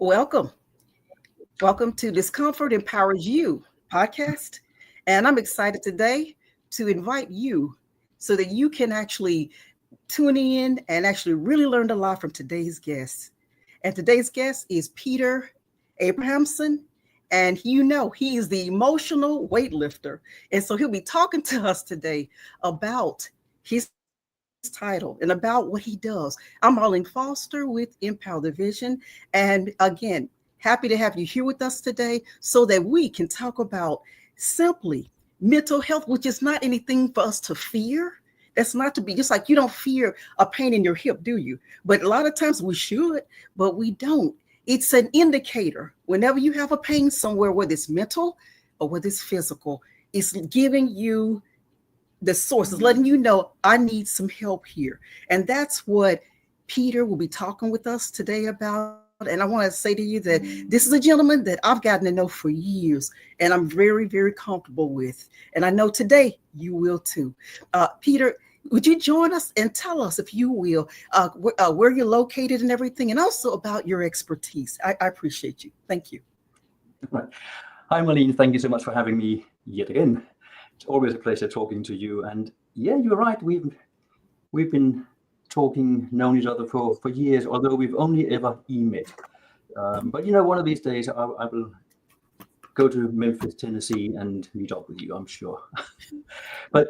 Welcome. Welcome to Discomfort Empowers You podcast. And I'm excited today to invite you so that you can actually tune in and actually really learn a lot from today's guest. And today's guest is Peter Abrahamson. And he is the emotional weightlifter. And so he'll be talking to us today about his title and about what he does. I'm Arlene Foster with Empower the Vision. And again, happy to have you here with us today so that we can talk about simply mental health, which is not anything for us to fear. That's not to be just like you don't fear a pain in your hip, do you? But a lot of times we should, but we don't. It's an indicator. Whenever you have a pain somewhere, whether it's mental or whether it's physical, it's giving you the source, is letting you know I need some help here. And that's what Peter will be talking with us today about. And I want to say to you that this is a gentleman that I've gotten to know for years and I'm very, very comfortable with. And I know today you will too. Peter, would you join us and tell us, if you will, where you're located and everything, and also about your expertise? I appreciate you. Thank you. Right. Hi, Marlene. Thank you so much for having me yet again. It's always a pleasure talking to you. And yeah, you're right. We've been known each other for years, although we've only ever met. But one of these days I will go to Memphis, Tennessee, and meet up with you, I'm sure. But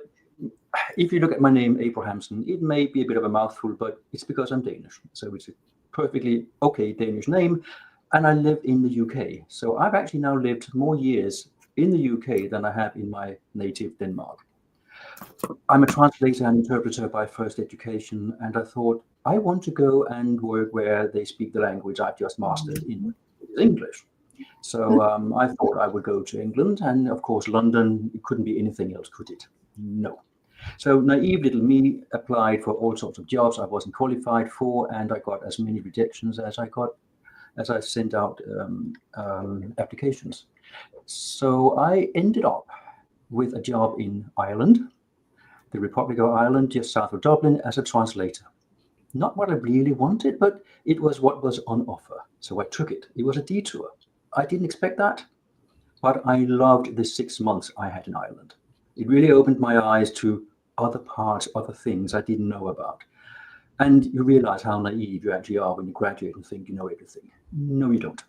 if you look at my name, Abrahamson, it may be a bit of a mouthful, but it's because I'm Danish. So it's a perfectly okay Danish name. And I live in the UK. So I've actually now lived more years in the UK than I have in my native Denmark. I'm a translator and interpreter by first education, and I thought I want to go and work where they speak the language I've just mastered in English. So I thought I would go to England, and of course London, it couldn't be anything else, could it? No. So naive little me applied for all sorts of jobs I wasn't qualified for, and I got as many rejections as I sent out applications. So I ended up with a job in Ireland, the Republic of Ireland, just south of Dublin, as a translator. Not what I really wanted, but it was what was on offer. So I took it. It was a detour. I didn't expect that, but I loved the 6 months I had in Ireland. It really opened my eyes to other parts, other things I didn't know about. And you realize how naive you actually are when you graduate and think you know everything. No, you don't.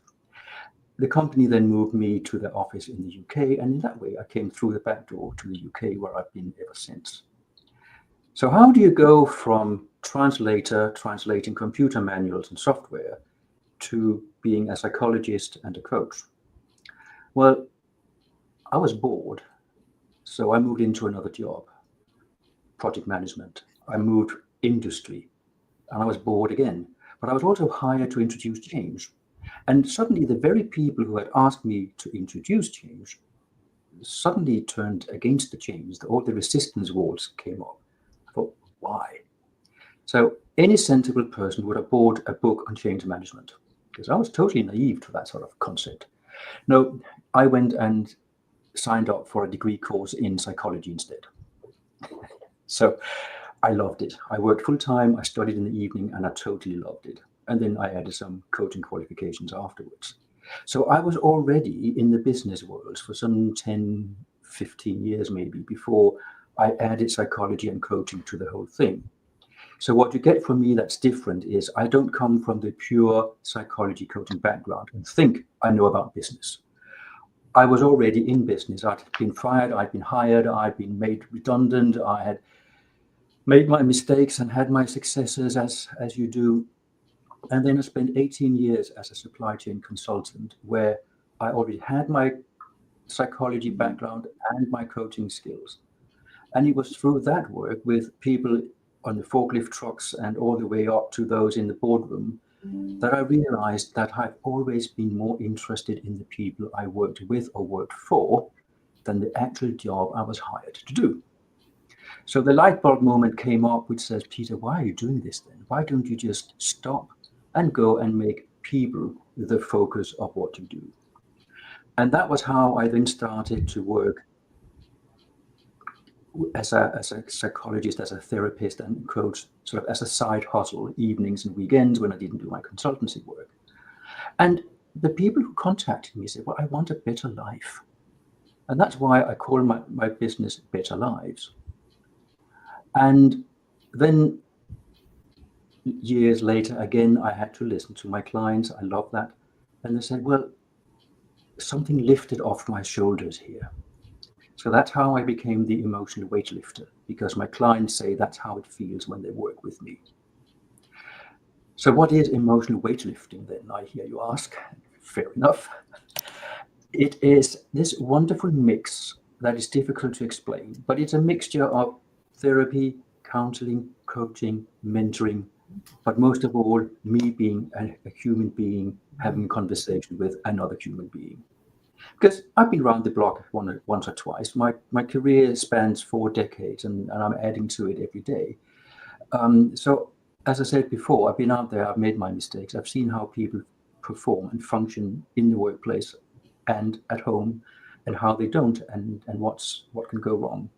The company then moved me to their office in the UK, and in that way I came through the back door to the UK, where I've been ever since. So how do you go from translator, translating computer manuals and software, to being a psychologist and a coach? Well, I was bored, so I moved into another job, project management. I moved industry, and I was bored again. But I was also hired to introduce change. And suddenly the very people who had asked me to introduce change suddenly turned against the change. All the resistance walls came up. I thought, why? So any sensible person would have bought a book on change management, because I was totally naive to that sort of concept. No, I went and signed up for a degree course in psychology instead. So I loved it. I worked full time, I studied in the evening, and I totally loved it. And then I added some coaching qualifications afterwards. So I was already in the business world for some 10, 15 years maybe before I added psychology and coaching to the whole thing. So what you get from me that's different is I don't come from the pure psychology coaching background and think I know about business. I was already in business. I'd been fired, I'd been hired, I'd been made redundant, I had made my mistakes and had my successes as you do. And then I spent 18 years as a supply chain consultant, where I already had my psychology background and my coaching skills. And it was through that work with people on the forklift trucks and all the way up to those in the boardroom that I realized that I've always been more interested in the people I worked with or worked for than the actual job I was hired to do. So the light bulb moment came up, which says, Peter, why are you doing this then? Why don't you just stop and go and make people the focus of what you do? And that was how I then started to work as a psychologist, as a therapist, and coach, sort of as a side hustle, evenings and weekends when I didn't do my consultancy work. And the people who contacted me said, well, I want a better life. And that's why I call my business Better Lives. And then years later, again, I had to listen to my clients. I love that. And they said, well, something lifted off my shoulders here. So that's how I became the emotional weightlifter, because my clients say that's how it feels when they work with me. So what is emotional weightlifting then, I hear you ask? Fair enough. It is this wonderful mix that is difficult to explain, but it's a mixture of therapy, counseling, coaching, mentoring, but most of all, me being a human being having a conversation with another human being. Because I've been around the block once or twice. My career spans 4 decades, and I'm adding to it every day. So, as I said before, I've been out there, I've made my mistakes, I've seen how people perform and function in the workplace and at home, and how they don't, and what can go wrong.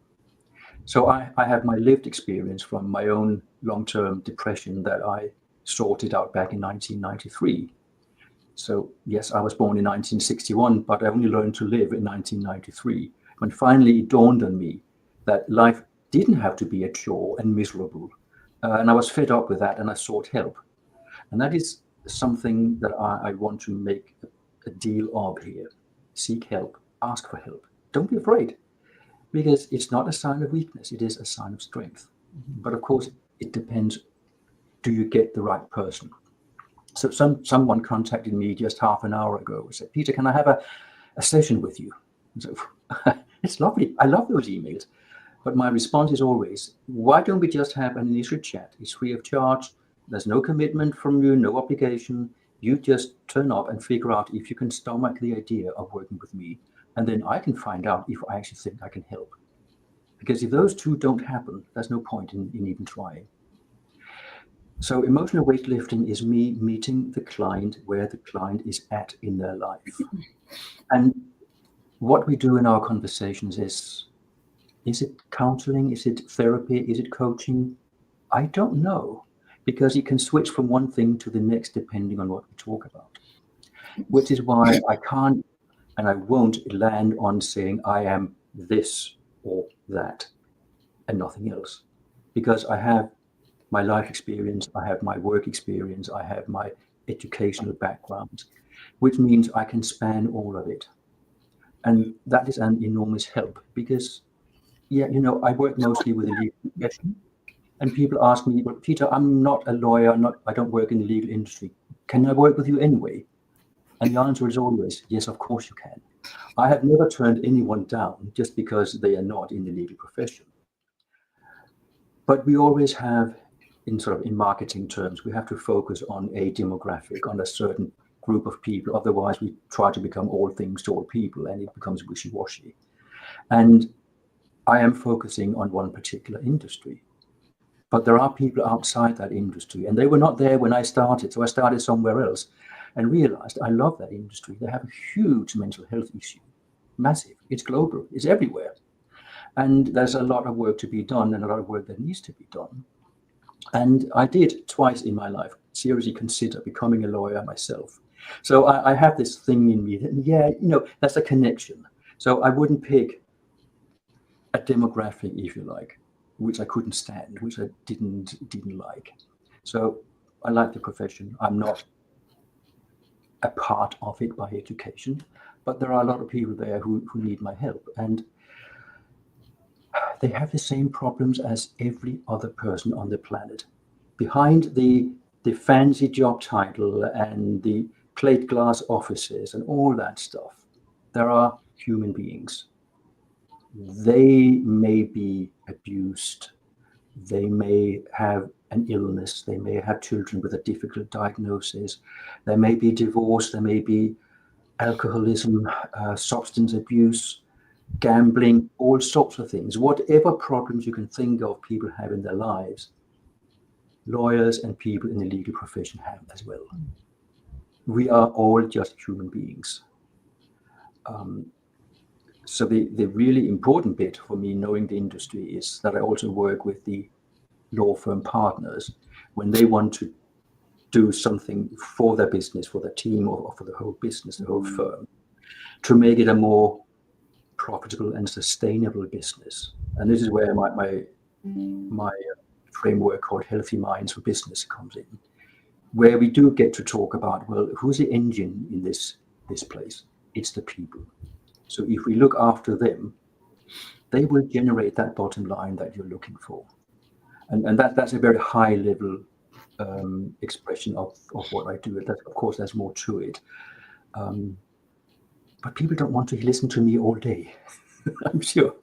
So I have my lived experience from my own long-term depression that I sorted out back in 1993. So yes, I was born in 1961, but I only learned to live in 1993, when finally it dawned on me that life didn't have to be a chore and miserable. And I was fed up with that, and I sought help. And that is something that I want to make a deal of here. Seek help, ask for help. Don't be afraid, because it's not a sign of weakness, it is a sign of strength. But of course, it depends, do you get the right person? So someone contacted me just half an hour ago and said, Peter, can I have a session with you? So, it's lovely. I love those emails. But my response is always, why don't we just have an initial chat? It's free of charge. There's no commitment from you, no obligation. You just turn up and figure out if you can stomach the idea of working with me. And then I can find out if I actually think I can help. Because if those two don't happen, there's no point in even trying. So emotional weightlifting is me meeting the client where the client is at in their life. And what we do in our conversations is it counseling? Is it therapy? Is it coaching? I don't know, because you can switch from one thing to the next depending on what we talk about, which is why I can't and I won't land on saying I am this or that and nothing else, because I have my life experience, I have my work experience, I have my educational background, which means I can span all of it. And that is an enormous help because, yeah, I work mostly with the legal profession. And people ask me, well, Peter, I'm not a lawyer, I don't work in the legal industry. Can I work with you anyway? And the answer is always, yes, of course you can. I have never turned anyone down just because they are not in the legal profession. But we always have, in marketing terms, we have to focus on a demographic, on a certain group of people. Otherwise, we try to become all things to all people, and it becomes wishy-washy. And I am focusing on one particular industry. But there are people outside that industry, and they were not there when I started. So I started somewhere else and realized I love that industry. They have a huge mental health issue, massive. It's global, it's everywhere. And there's a lot of work to be done and a lot of work that needs to be done. And I did twice in my life seriously consider becoming a lawyer myself. So I have this thing in me that, yeah, that's a connection. So I wouldn't pick a demographic, if you like, which I couldn't stand, which I didn't like. So I like the profession. I'm not a part of it by education, but there are a lot of people there who need my help. And they have the same problems as every other person on the planet. Behind the fancy job title and the plate glass offices and all that stuff, there are human beings. They may be abused. They may have an illness. They may have children with a difficult diagnosis. There may be divorce. There may be alcoholism, substance abuse, gambling, all sorts of things. Whatever problems you can think of people have in their lives, lawyers and people in the legal profession have as well. We are all just human beings. So the really important bit for me knowing the industry is that I also work with the law firm partners when they want to do something for their business, for their team, or for the whole business, the whole firm, to make it a more profitable and sustainable business. And this is where my framework called Healthy Minds for Business comes in, where we do get to talk about, well, who's the engine in this place? It's the people. So if we look after them, they will generate that bottom line that you're looking for. And that's a very high level expression of what I do. That, of course, there's more to it. But people don't want to listen to me all day. I'm sure.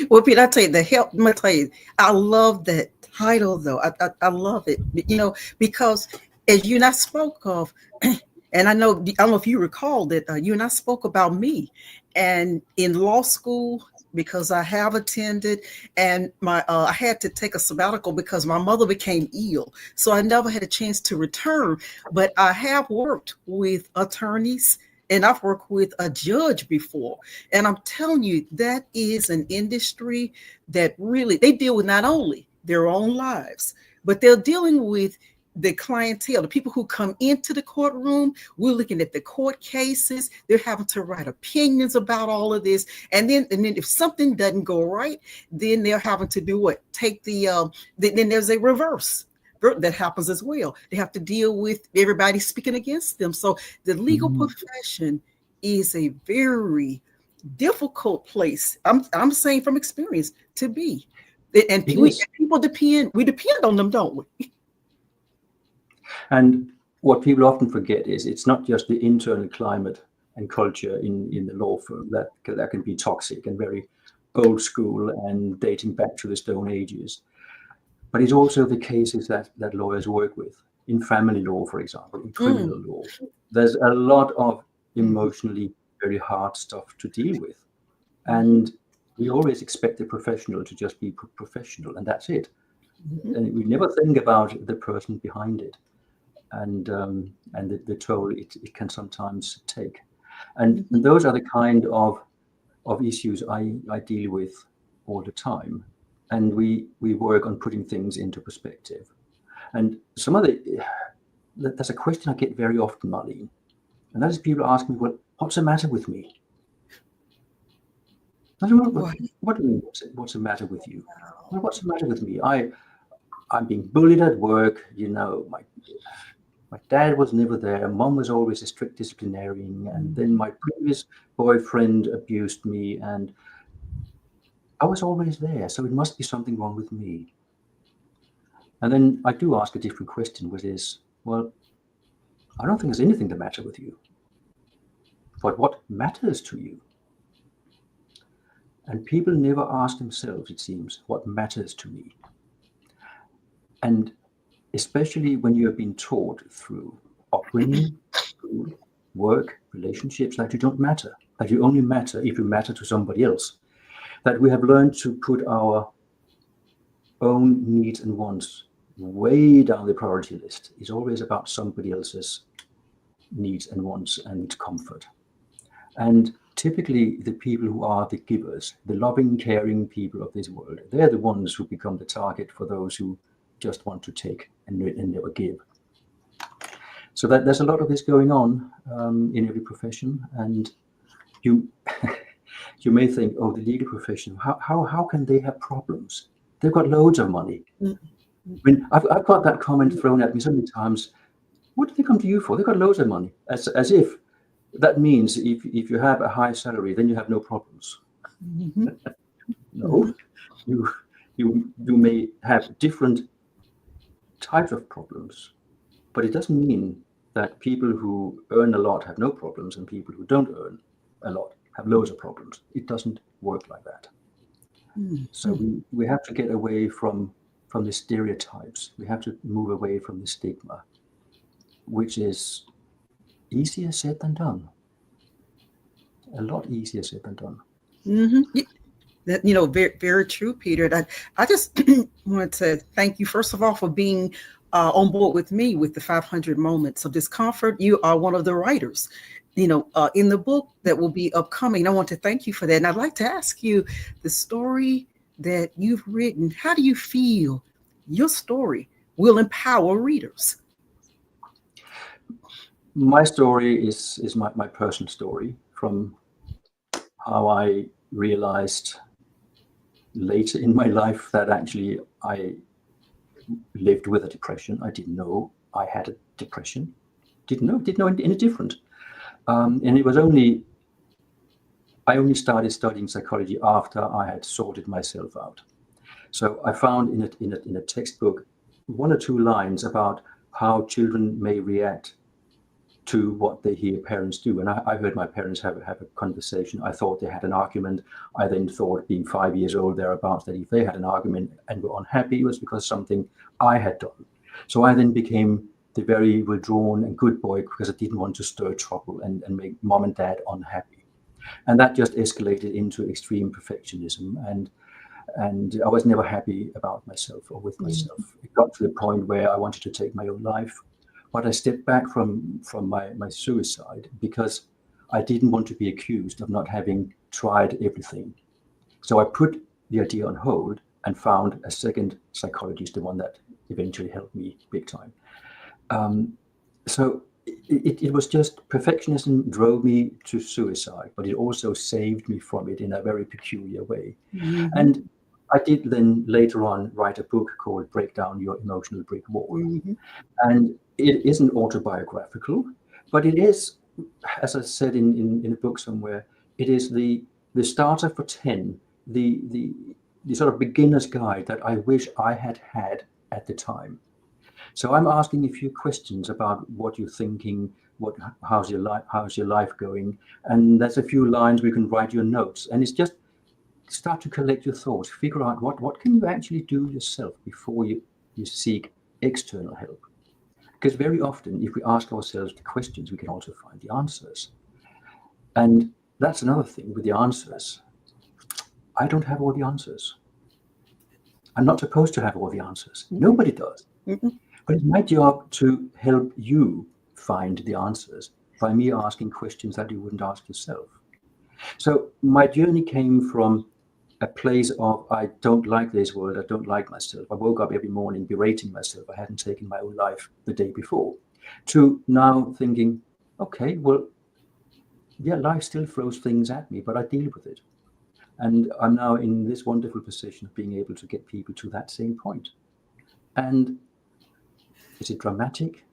Well, Pete, I tell you, I'm gonna tell you, I love that title though. I love it, because as you and I spoke of, and I don't know if you recall that you and I spoke about me, and in law school, because I have attended, and I had to take a sabbatical because my mother became ill, so I never had a chance to return. But I have worked with attorneys, and I've worked with a judge before. And I'm telling you, that is an industry that really, they deal with not only their own lives, but they're dealing with the clientele, the people who come into the courtroom. We're looking at the court cases. They're having to write opinions about all of this. And then if something doesn't go right, then they're having to do what? Take then there's a reverse that happens as well. They have to deal with everybody speaking against them. So the legal profession is a very difficult place. I'm saying from experience to be, and people depend on them, don't we? And what people often forget is it's not just the internal climate and culture in the law firm that can be toxic and very old school and dating back to the Stone Ages. But it's also the cases that lawyers work with in family law, for example, in criminal law. There's a lot of emotionally very hard stuff to deal with. And we always expect the professional to just be professional, and that's it. And we never think about the person behind it and the toll it can sometimes take. And those are the kind of issues I deal with all the time. And we work on putting things into perspective. And there's a question I get very often, Marlene, and that is people ask me, well, what's the matter with me? I don't know, what do you mean, what's the matter with you? Well, what's the matter with me? I'm being bullied at work. My dad was never there. Mom was always a strict disciplinarian. And then my previous boyfriend abused me. And I was always there. So it must be something wrong with me. And then I do ask a different question, which is, well, I don't think there's anything the matter with you. But what matters to you? And people never ask themselves, it seems, what matters to me. And especially when you have been taught through upbringing, through work, relationships, that you don't matter, that you only matter if you matter to somebody else, that we have learned to put our own needs and wants way down the priority list. It's always about somebody else's needs and wants and comfort. And typically the people who are the givers, the loving, caring people of this world, they're the ones who become the target for those who just want to take and never give. So that there's a lot of this going on in every profession. And you may think, oh, the legal profession, how can they have problems? They've got loads of money. I mean, I've got that comment thrown at me so many times. What do they come to you for? They've got loads of money, as if that means if you have a high salary, then you have no problems. No, you may have different types of problems, but it doesn't mean that people who earn a lot have no problems and people who don't earn a lot have loads of problems. It doesn't work like that. So we have to get away from the stereotypes. We have to move away from the stigma, which is easier said than done. A lot easier said than done. That, very, very true, Peter. I just wanted to thank you, first of all, for being on board with me with the 500 Moments of Discomfort. You are one of the writers, in the book that will be upcoming. I want to thank you for that. And I'd like to ask you, the story that you've written, how do you feel your story will empower readers. My story is my personal story from how I realized later in my life that actually I lived with a depression. I didn't know I had a depression. Didn't know any different. And it was only I only started studying psychology after I had sorted myself out. So I found in a textbook one or two lines about how children may react to what they hear parents do. And I heard my parents have a conversation. I thought they had an argument. I then thought, being 5 years old thereabouts, that if they had an argument and were unhappy, it was because something I had done. So I then became the very withdrawn and good boy because I didn't want to stir trouble and make mom and dad unhappy. And that just escalated into extreme perfectionism. And I was never happy about myself or with myself. It got to the point where I wanted to take my own life. But I stepped back from my suicide because I didn't want to be accused of not having tried everything. So I put the idea on hold and found a second psychologist, the one that eventually helped me big time. So it was just perfectionism drove me to suicide, but it also saved me from it in a very peculiar way. Mm-hmm. And I did then later on write a book called Break Down Your Emotional Brick Wall. Mm-hmm. And it isn't autobiographical, but it is, as I said in a book somewhere, it is the starter for 10, the sort of beginner's guide that I wish I had had at the time. So I'm asking a few questions about what you're thinking, how's your life going, and there's a few lines where you can write your notes, and it's just start to collect your thoughts, figure out what can you actually do yourself before you seek external help. Because very often, if we ask ourselves the questions, we can also find the answers. And that's another thing with the answers. I don't have all the answers. I'm not supposed to have all the answers. Nobody does. Mm-hmm. But it's my job to help you find the answers by me asking questions that you wouldn't ask yourself. So my journey came from a place of I don't like this world, I don't like myself. I woke up every morning berating myself. I hadn't taken my own life the day before. To now thinking, okay, well, yeah, life still throws things at me, but I deal with it. And I'm now in this wonderful position of being able to get people to that same point. And is it dramatic?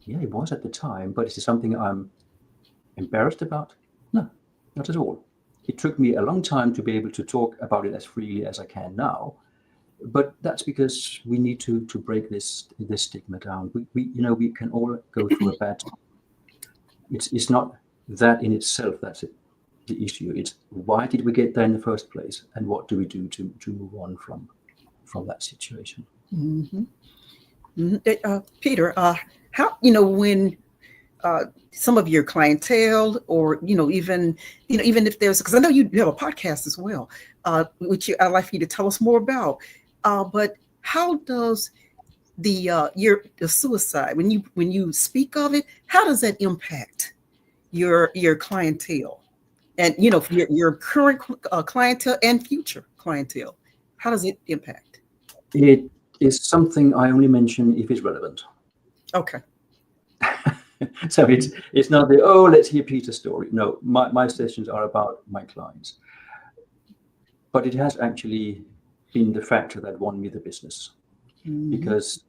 Yeah, it was at the time, but is it something I'm embarrassed about? No, not at all. It took me a long time to be able to talk about it as freely as I can now, but that's because we need to break this stigma down. We can all go through a bad time. It's not that in itself that's the issue. It's why did we get there in the first place, and what do we do to move on from that situation? Mm-hmm. Mm-hmm. Peter, how when some of your clientele, or even if there's, because I know you have a podcast as well, which I'd like for you to tell us more about. But how does the suicide, when you speak of it, how does that impact your clientele, and your current clientele and future clientele? How does it impact? It is something I only mention if it's relevant. Okay. So it's not the, oh, let's hear Peter's story. No, my sessions are about my clients. But it has actually been the factor that won me the business, Mm-hmm. because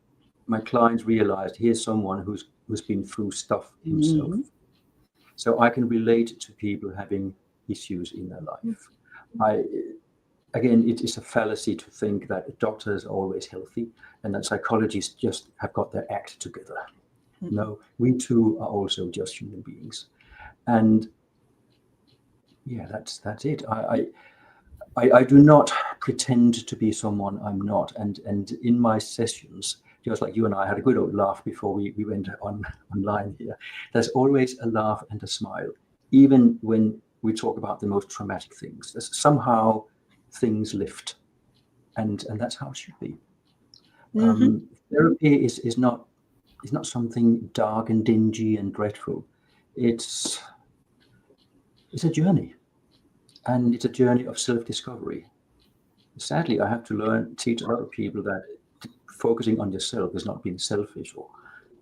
my clients realized here's someone who's been through stuff himself. Mm-hmm. So I can relate to people having issues in their life. I Again, it is a fallacy to think that a doctor is always healthy and that psychologists just have got their act together. Mm-hmm. No, we too are also just human beings. And yeah, that's it. I do not pretend to be someone I'm not. And in my sessions, just like you and I had a good old laugh before we went online here, there's always a laugh and a smile, even when we talk about the most traumatic things. There's somehow things lift, and that's how it should be. Mm-hmm. Therapy is not something dark and dingy and dreadful. It's a journey, and it's a journey of self-discovery. Sadly, I have to teach a lot of people that focusing on yourself is not being selfish or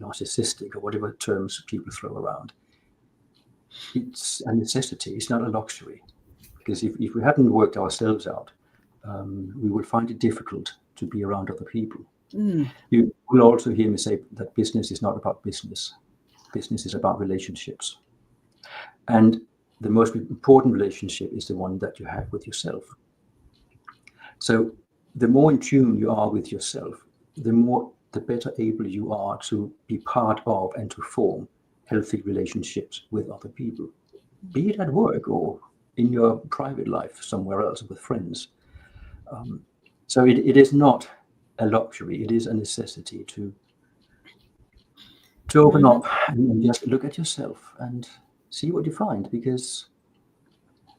narcissistic or whatever terms people throw around. It's a necessity. It's not a luxury. Because if we hadn't worked ourselves out, we would find it difficult to be around other people. You will also hear me say that business is not about business. Business is about relationships. And the most important relationship is the one that you have with yourself. So the more in tune you are with yourself, the better able you are to be part of and to form healthy relationships with other people, be it at work or in your private life somewhere else with friends. So it is not a luxury, it is a necessity to open up and just look at yourself and see what you find, because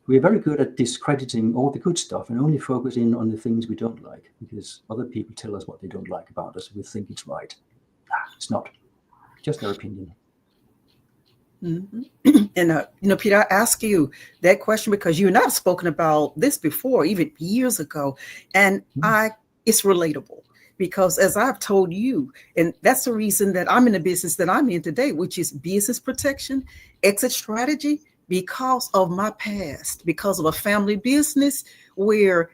we're very good at discrediting all the good stuff and only focusing on the things we don't like, because other people tell us what they don't like about us. We think it's right. It's not. Just their opinion. And Peter, I ask you that question because you and I have spoken about this before, even years ago, and it's relatable. Because as I've told you, and that's the reason that I'm in the business that I'm in today, which is business protection, exit strategy, because of my past, because of a family business where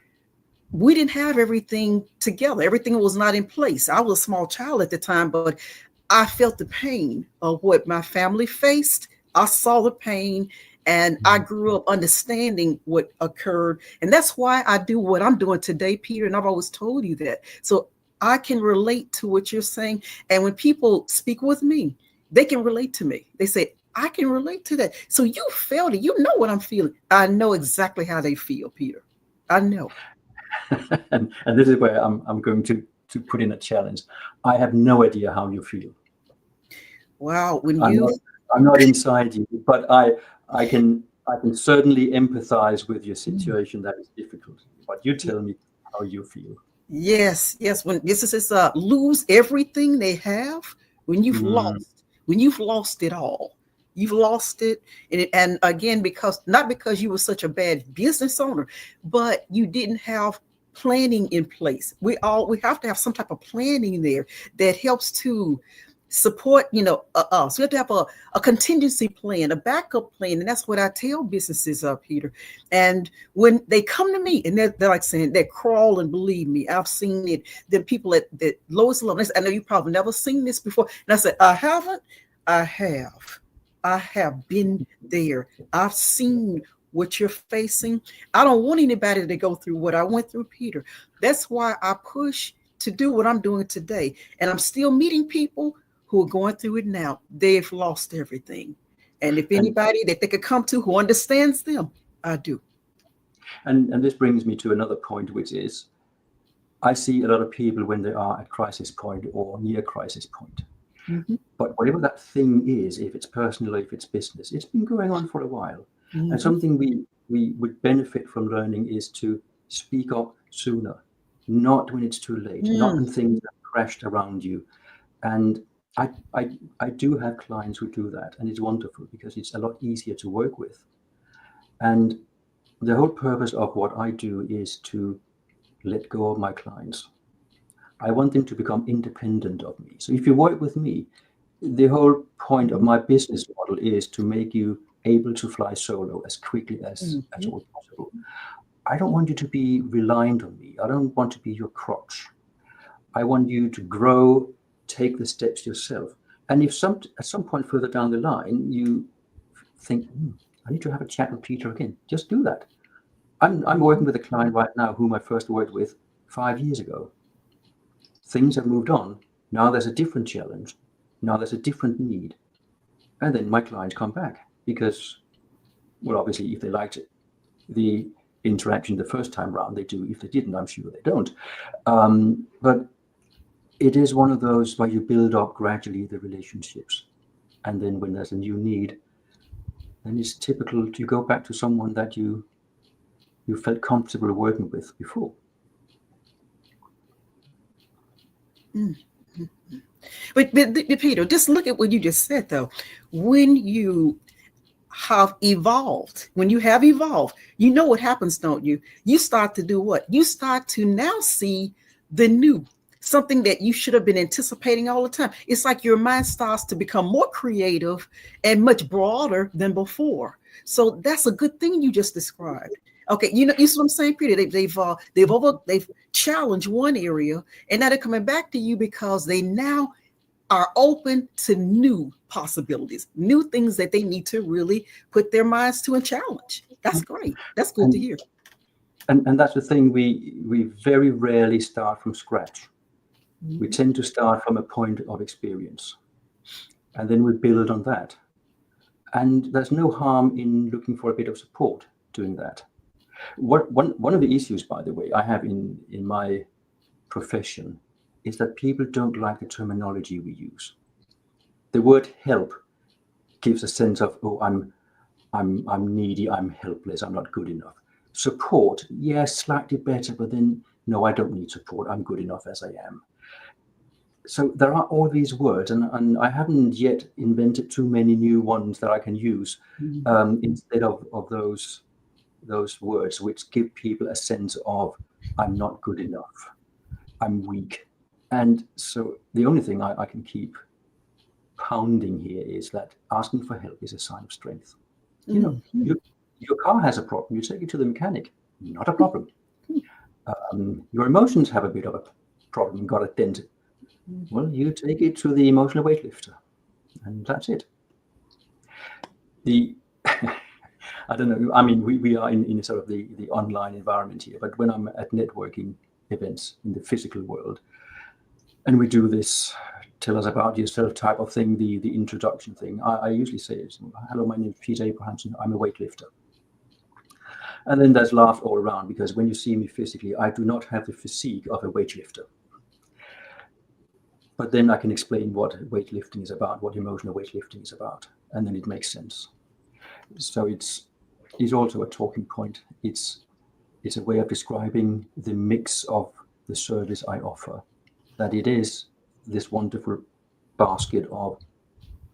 we didn't have everything together. Everything was not in place. I was a small child at the time, but I felt the pain of what my family faced. I saw the pain and I grew up understanding what occurred. And that's why I do what I'm doing today, Peter. And I've always told you that. So I can relate to what you're saying. And when people speak with me, they can relate to me. They say, I can relate to that. So you felt it. You know what I'm feeling. I know exactly how they feel, Peter. I know. and this is where I'm going to put in a challenge. I have no idea how you feel. Wow. I'm not inside you, but I can certainly empathize with your situation. That is difficult. But you tell me how you feel. Yes. When this is lose everything they have, when you've lost it all. You've lost it. And again, not because you were such a bad business owner, but you didn't have planning in place. We have to have some type of planning there that helps to support, us. We have to have a contingency plan, a backup plan. And that's what I tell businesses, Peter. And when they come to me and they're like saying, they crawl, and believe me, I've seen it. The people at the lowest level, I know you probably never seen this before. And I said, I haven't. I have been there. I've seen what you're facing. I don't want anybody to go through what I went through, Peter. That's why I push to do what I'm doing today. And I'm still meeting people who are going through it now. They've lost everything. And if anybody that they could come to who understands them, I do. And this brings me to another point, which is I see a lot of people when they are at crisis point or near crisis point. But whatever that thing is, if it's personal, if it's business, it's been going on for a while. And something we would benefit from learning is to speak up sooner, not when it's too late, not when things have crashed around you. And I do have clients who do that, and it's wonderful because it's a lot easier to work with. And the whole purpose of what I do is to let go of my clients. I want them to become independent of me. So if you work with me, the whole point of my business model is to make you able to fly solo as quickly as all possible. I don't want you to be reliant on me. I don't want to be your crutch. I want you to grow, take the steps yourself. And if at some point further down the line, you think, I need to have a chat with Peter again, just do that. I'm working with a client right now whom I first worked with 5 years ago. Things have moved on. Now there's a different challenge. Now there's a different need. And then my clients come back because, well, obviously, if they liked the interaction the first time round, they do. If they didn't, I'm sure they don't. But it is one of those where you build up gradually the relationships. And then when there's a new need, then it's typical to go back to someone that you felt comfortable working with before. But Peter, just look at what you just said, though. When you have evolved, you know what happens, don't you? You start to do what? You start to now see the new. something that you should have been anticipating all the time. It's like your mind starts to become more creative and much broader than before. So that's a good thing you just described. Okay, you see what I'm saying, Peter? They've challenged one area, and now they're coming back to you because they now are open to new possibilities, new things that they need to really put their minds to and challenge. That's great. That's good to And hear. and that's the thing. We very rarely start from scratch. We Mhm. tend to start from a point of experience, and then we build on that. And there's no harm in looking for a bit of support doing that. One of the issues, by the way, I have in my profession is that people don't like the terminology we use. The word help gives a sense of, oh, I'm needy, I'm helpless, I'm not good enough. Support, yes, slightly better, but then no, I don't need support. I'm good enough as I am. So there are all these words, and I haven't yet invented too many new ones that I can use Mhm. instead of those words, which give people a sense of I'm not good enough, I'm weak. And so the only thing I can keep pounding here is that asking for help is a sign of strength. You know, Mhm. your car has a problem, you take it to the mechanic, not a problem. Your emotions have a bit of a problem, you got a dent. Well, you take it to the emotional weightlifter, and that's it. The I don't know. I mean, we are in sort of the online environment here, but when I'm at networking events in the physical world, and we do this tell us about yourself type of thing, the introduction thing, I usually say, hello, my name is Peter Abrahamson, I'm a weightlifter. And then there's laugh all around because when you see me physically, I do not have the physique of a weightlifter. But then I can explain what weightlifting is about, what emotional weightlifting is about, and then it makes sense. So it's also a talking point. It's a way of describing the mix of the service I offer, that it is this wonderful basket of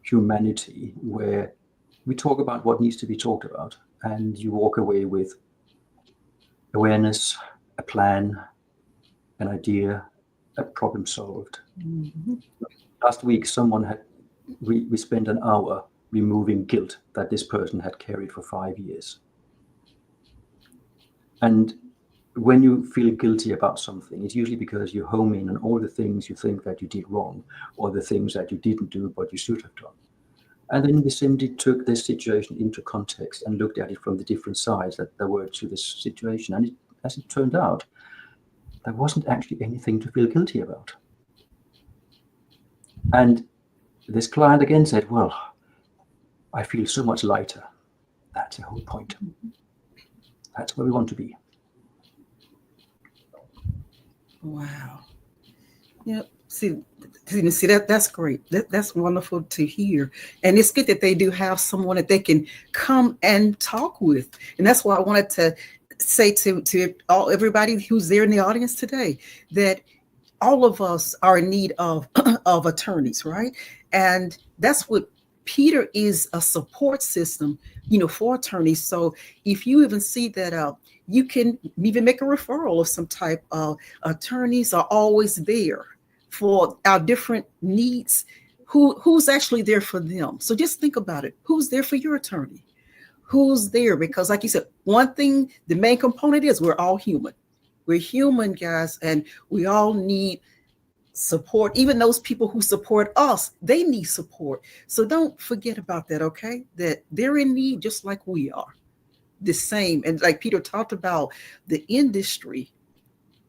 humanity where we talk about what needs to be talked about, and you walk away with awareness, a plan, an idea, a problem solved. Mhm. Last week, we spent an hour removing guilt that this person had carried for 5 years. And when you feel guilty about something, it's usually because you home in on all the things you think that you did wrong or the things that you didn't do but you should have done. And then we simply took this situation into context and looked at it from the different sides that there were to this situation. And as it turned out, there wasn't actually anything to feel guilty about. And this client again said, well, I feel so much lighter. That's the whole point. That's where we want to be. Wow. Yep. See that's great. That's wonderful to hear, and it's good that they do have someone that they can come and talk with, and that's why I wanted to say to all everybody who's there in the audience today that all of us are in need of of attorneys, right? And that's what Peter is, a support system, for attorneys. So if you even see that you can even make a referral of some type of attorneys are always there for our different needs. Who's actually there for them? So just think about it. Who's there for your attorney? Who's there? Because like you said, one thing, the main component is we're all human. We're human, guys, and we all need support. Even those people who support us, they need support. So don't forget about that, okay? That they're in need just like we are. The same. And like Peter talked about the industry,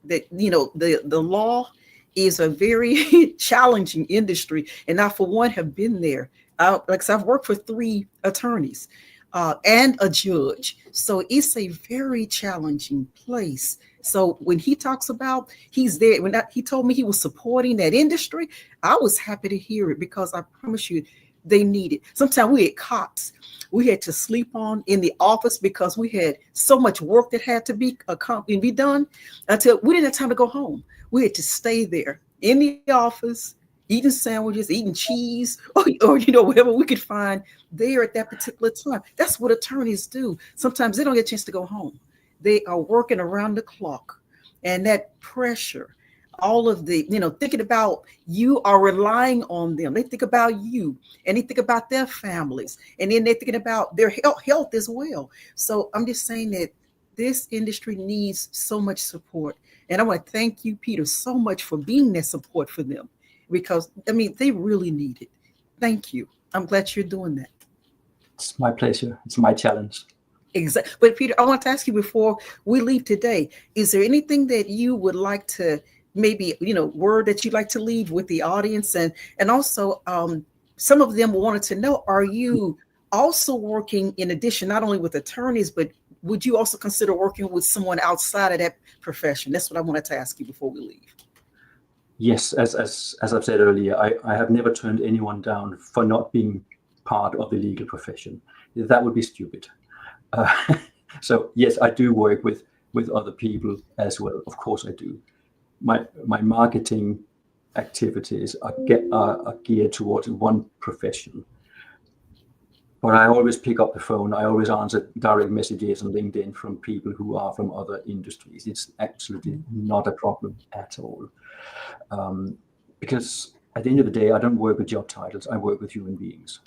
that the law is a very challenging industry, and I for one have been there. Like I said, I've worked for 3 attorneys and a judge, so it's a very challenging place. So when he talks about he's there, he told me he was supporting that industry, I was happy to hear it because I promise you they need it. Sometimes we had cops we had to sleep on in the office because we had so much work that had to be accomplished and be done until we didn't have time to go home. We had to stay there in the office, eating sandwiches, eating cheese, or whatever we could find there at that particular time. That's what attorneys do. Sometimes they don't get a chance to go home. They are working around the clock, and that pressure. all of the, thinking about you are relying on them. They think about you and they think about their families and then they're thinking about their health as well. So I'm just saying that this industry needs so much support. And I want to thank you, Peter, so much for being that support for them because, I mean, they really need it. Thank you. I'm glad you're doing that. It's my pleasure. It's my challenge. Exactly. But Peter, I want to ask you before we leave today, is there anything that you would like to maybe, word that you'd like to leave with the audience? And also some of them wanted to know, are you also working in addition, not only with attorneys, but would you also consider working with someone outside of that profession? That's what I wanted to ask you before we leave. Yes, as I've said earlier, I have never turned anyone down for not being part of the legal profession. That would be stupid. So yes, I do work with other people as well. Of course, I do. My marketing activities are geared towards one profession. But I always pick up the phone. I always answer direct messages on LinkedIn from people who are from other industries. It's absolutely not a problem at all. Because at the end of the day, I don't work with job titles. I work with human beings.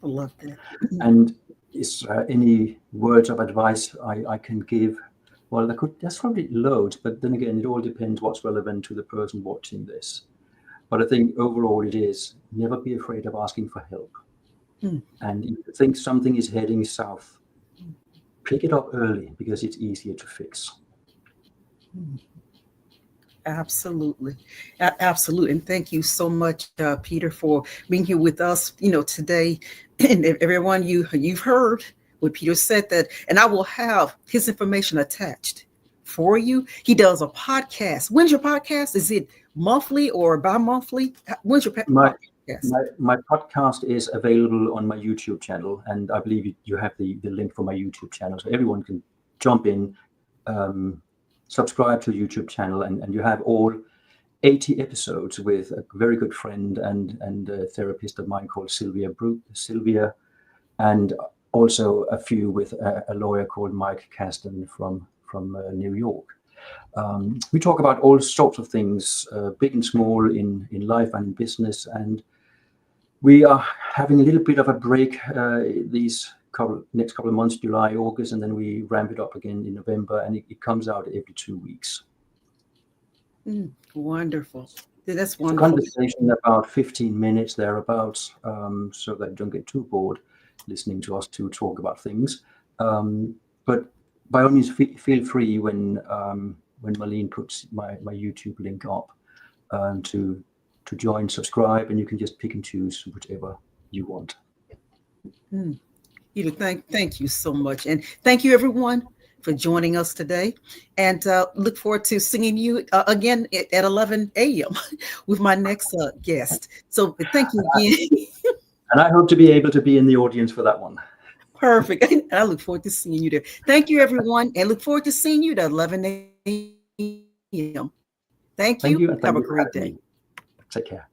I love that. And is there any words of advice I can give? Well, there's probably loads, but then again, it all depends what's relevant to the person watching this. But I think overall it is never be afraid of asking for help. And if you think something is heading south, pick it up early because it's easier to fix. Absolutely. Absolutely. And thank you so much, Peter, for being here with us, today. And everyone, you've heard what Peter said that, and I will have his information attached for you. He does a podcast. When's your podcast? Is it monthly or bi-monthly? When's your podcast? My podcast is available on my YouTube channel, and I believe you have the link for my YouTube channel, so everyone can jump in, subscribe to the YouTube channel, and you have all 80 episodes with a very good friend and a therapist of mine called Sylvia, and also a few with a lawyer called Mike Caston from New York. We talk about all sorts of things, big and small, in life and in business, and we are having a little bit of a break these next couple of months, July, August, and then we ramp it up again in November, and it comes out every 2 weeks. Wonderful. That's It's wonderful. a conversation about 15 minutes thereabouts, so that you don't get too bored listening to us to talk about things. But by all means, feel free when Marlene puts my YouTube link up to join, subscribe, and you can just pick and choose whichever you want. Thank you so much. And thank you, everyone, for joining us today. And look forward to seeing you again at 11 a.m. with my next guest. So thank you again. And I hope to be able to be in the audience for that one. Perfect. I look forward to seeing you there. Thank you, everyone. And look forward to seeing you at 11 a.m. Thank you. Thank you. And Have thank a you for great having day. me. Take care.